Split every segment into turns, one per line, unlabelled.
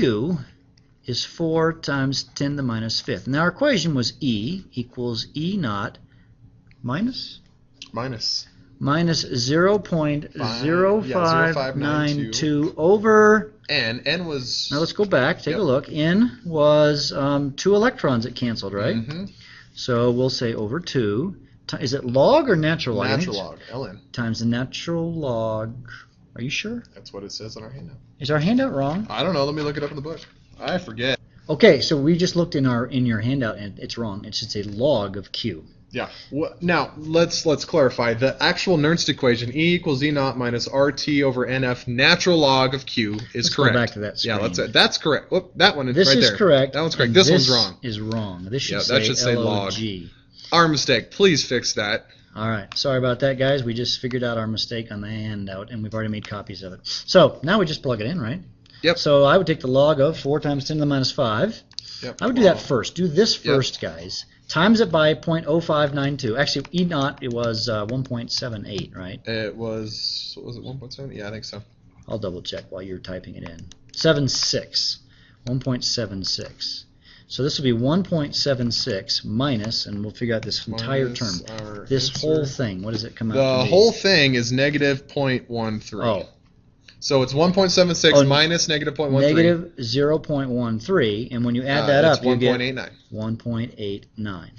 Q is 4 times 10 to the minus fifth. Now our equation was E equals E naught minus 0.0592 over
N was.
Now let's go back, take a look. N was 2 electrons that canceled, right?
Mm-hmm.
So we'll say over 2. Is it log or natural log?
Natural log, ln.
Times the natural log. Are you sure?
That's what it says on our handout.
Is our handout wrong?
I don't know. Let me look it up in the book. I forget.
Okay, so we just looked in your handout and it's wrong. It should say log of Q.
Yeah. Now let's clarify. The actual Nernst equation, E equals E naught minus RT over NF natural log of Q is correct.
Go back to that screen.
Yeah, that's correct. Whoop, that one is
this
right
is
there.
correct.
That one's correct. This one's wrong.
Is wrong. This should
that should say log. Our mistake. Please fix that.
All right. Sorry about that, guys. We just figured out our mistake on the handout, and we've already made copies of it. So now we just plug it in, right?
Yep.
So I would take the log of 4 times 10 to the minus 5.
Yep.
I would do that first. Do this first, guys. Times it by 0.0592. Actually, E naught, it was 1.78, right?
It was, what was it, 1.7? Yeah, I think so.
I'll double check while you're typing it in. 1.76. So this will be 1.76 minus, and we'll figure out this entire term. This whole thing, what does it come out to be?
The whole thing is negative 0.13.
Oh.
So it's 1.76 minus negative 0.13.
Negative 0.13, and when you add that up, you get 1.89.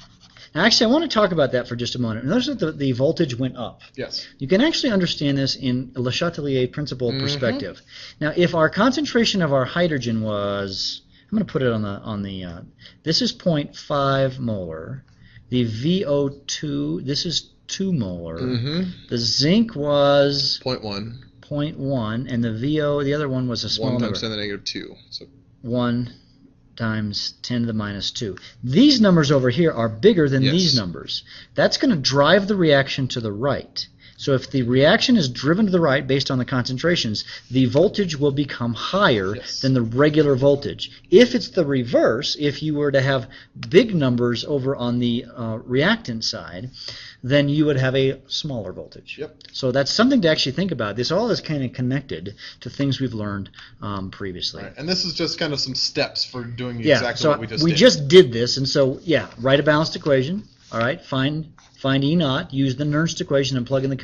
Now, actually, I want to talk about that for just a moment. Notice that the voltage went up.
Yes.
You can actually understand this in a Le Chatelier principle perspective. Now, if our concentration of our hydrogen was, I'm going to put it on the this is 0.5 molar. The VO2, this is 2 molar. The zinc was 0.1, and the VO, the other one was a small number.
1 times 10 to the negative 2. So
1 times 10 to the minus 2. These numbers over here are bigger than these numbers. That's going to drive the reaction to the right. So if the reaction is driven to the right based on the concentrations, the voltage will become higher than the regular voltage. If it's the reverse, if you were to have big numbers over on the reactant side, then you would have a smaller voltage. So that's something to actually think about. This all is kind of connected to things we've learned previously.
Right. And this is just kind of some steps for doing exactly what we just did.
We just did this, and so, write a balanced equation. All right, find E naught, use the Nernst equation, and plug in the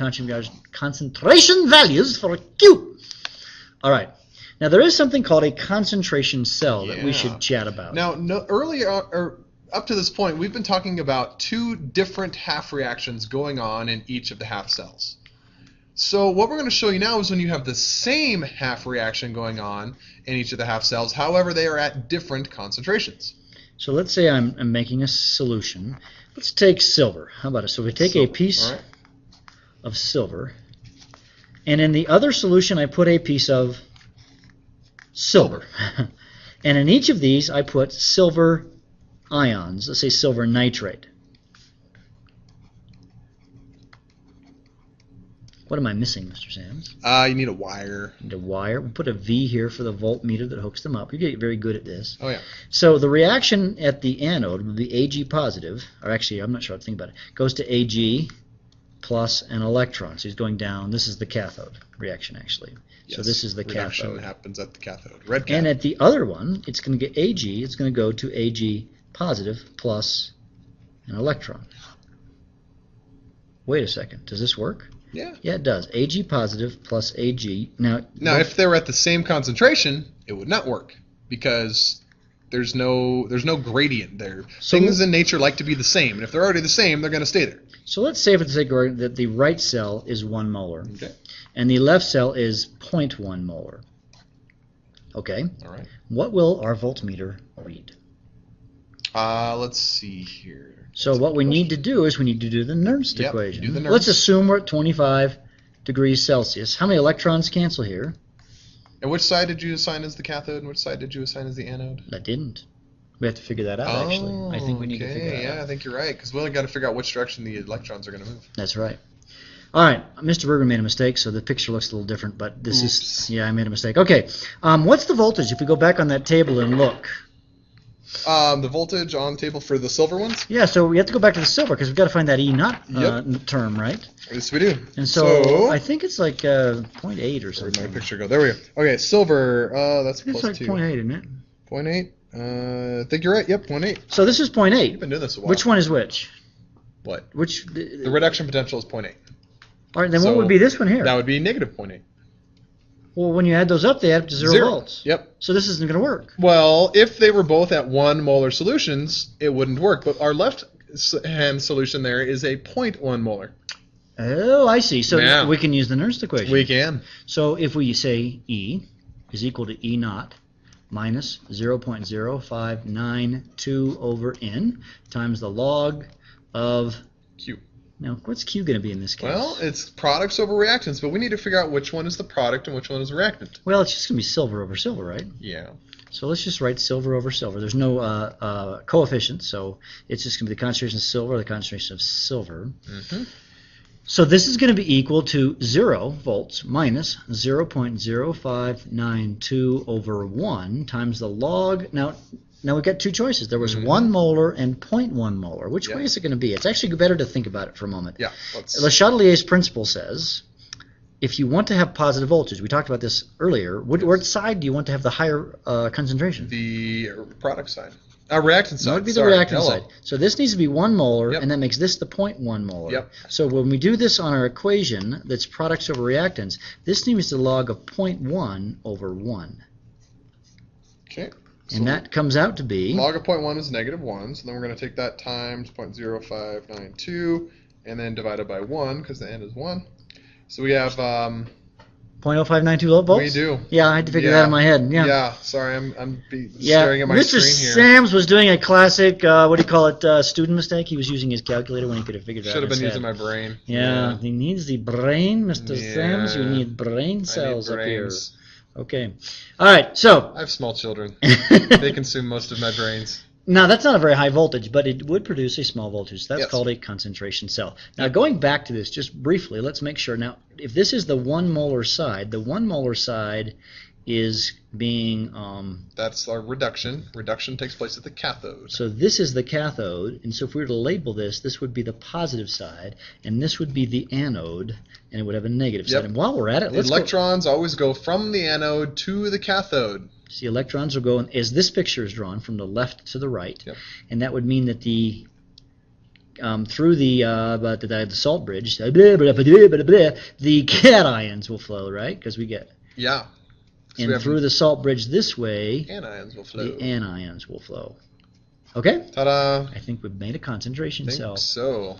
concentration values for Q. All right. Now, there is something called a concentration cell that we should chat about.
Now, earlier, or up to this point, we've been talking about 2 different half reactions going on in each of the half cells. So what we're going to show you now is when you have the same half reaction going on in each of the half cells, however, they are at different concentrations.
So let's say I'm making a solution. Let's take silver. How about it? So we take a piece of silver, and in the other solution I put a piece of silver. And in each of these I put silver ions. Let's say silver nitrate. What am I missing, Mr. Sams?
You need a wire.
You need a wire. We'll put a V here for the voltmeter that hooks them up. You get very good at this.
Oh, yeah.
So the reaction at the anode would be Ag positive, or actually, I'm not sure how to think about it, goes to Ag plus an electron. So he's going down. This is the cathode reaction, actually.
Yes.
So this is the
Reduction
cathode.
Happens at the cathode. Red cathode.
And at the other one, it's going to get Ag. It's going to go to Ag positive plus an electron. Wait a second. Does this work?
Yeah.
Yeah, it does. Ag positive plus Ag. Now,
if they were at the same concentration, it would not work because there's no gradient there.
So
things in nature like to be the same, and if they're already the same, they're going to stay there.
So let's say for the sake of argument that the right cell is 1 molar,
Okay.
and the left cell is 0.1 molar. Okay.
All right.
What will our voltmeter read?
Let's see here.
So what we need to do is we need to do the Nernst equation.
Do the Nernst.
Let's assume we're at 25 degrees Celsius. How many electrons cancel here?
And which side did you assign as the cathode, and which side did you assign as the anode?
I didn't. We have to figure that out, actually. I think we need to figure that out.
Yeah, I think you're right, because we only got to figure out which direction the electrons are going to move.
That's right. All right, Mr. Berger made a mistake, so the picture looks a little different, but this is, I made a mistake. Okay, what's the voltage if we go back on that table and look?
The voltage on the table for the silver ones?
Yeah, so we have to go back to the silver because we've got to find that E naught
Yep.
term, right?
Yes, we do.
And so I think it's like 0.8 or
Where'd
something.
my picture go? There we go. Okay, silver, that's
It's
plus
like
2.
0.8, isn't it?
0.8? I think you're right. Yep, 0.8.
So this is 0.8.
You've been doing this a while.
Which one is which?
What?
Which?
The reduction potential is 0.8.
All right, then
So
what would be this one here?
That would be negative 0.8.
Well, when you add those up, they add up to 0 volts.
Yep.
So this isn't going to work.
Well, if they were both at 1 molar solutions, it wouldn't work. But our left-hand solution there is a 0.1 molar.
Oh, I see. So
Yeah.
we can use the Nernst equation.
We can.
So if we say E is equal to E naught minus 0.0592 over N times the log of...
Q.
Now, what's Q going to be in this case?
Well, it's products over reactants, but we need to figure out which one is the product and which one is the reactant.
Well, it's just going to be silver over silver, right?
Yeah.
So let's just write silver over silver. There's no coefficient, so it's just going to be the concentration of silver or the concentration of silver.
Mm-hmm.
So this is going to be equal to 0 volts minus 0.0592 over 1 times the log. Now we've got two choices. There was 1 molar and 0.1 molar. Which way is it going to be? It's actually better to think about it for a moment.
Yeah.
Le Chatelier's principle says if you want to have positive voltage, we talked about this earlier, which side do you want to have the higher concentration?
The product side. Reactant side.
That would be the reactant side. So this needs to be 1 molar, and that makes this the 0.1 molar.
Yep.
So when we do this on our equation that's products over reactants, this needs the log of 0.1 over 1.
Okay. So
And that comes out to be...
log of 0.1 is negative 1, so then we're going to take that times 0.0592 and then divide it by 1 because the n is 1. So we have...
0.0592 volts?
We do.
Yeah, I had to figure that in my head. Yeah.
Yeah, sorry, I'm staring at my
Mr.
screen here.
Sams was doing a classic, what do you call it, student mistake. He was using his calculator when he could have figured it out.
Should have been
instead.
using my brain.
Yeah, he needs the brain, Mr.
Yeah.
Sams. You need brain
I need
cells up here.
brains.
Okay. All right, so...
I have small children. They consume most of my brains.
Now, that's not a very high voltage, but it would produce a small voltage. That's
Yes.
called a concentration cell. Now, going back to this just briefly, let's make sure. Now, if this is the 1 molar side, the 1 molar side is being...
That's our reduction. Reduction takes place at the cathode.
So this is the cathode, and so if we were to label this would be the positive side, and this would be the anode, and it would have a negative side. And while we're at it, let's
electrons always go from the anode to the cathode.
See, electrons will go, as this picture is drawn, from the left to the right, and that would mean that the through the salt bridge, the cations will flow, right? Because we get...
Yeah. So
and through the salt bridge this way,
anions will flow.
the anions will flow. Okay?
Ta-da!
I think we've made a concentration cell.
So.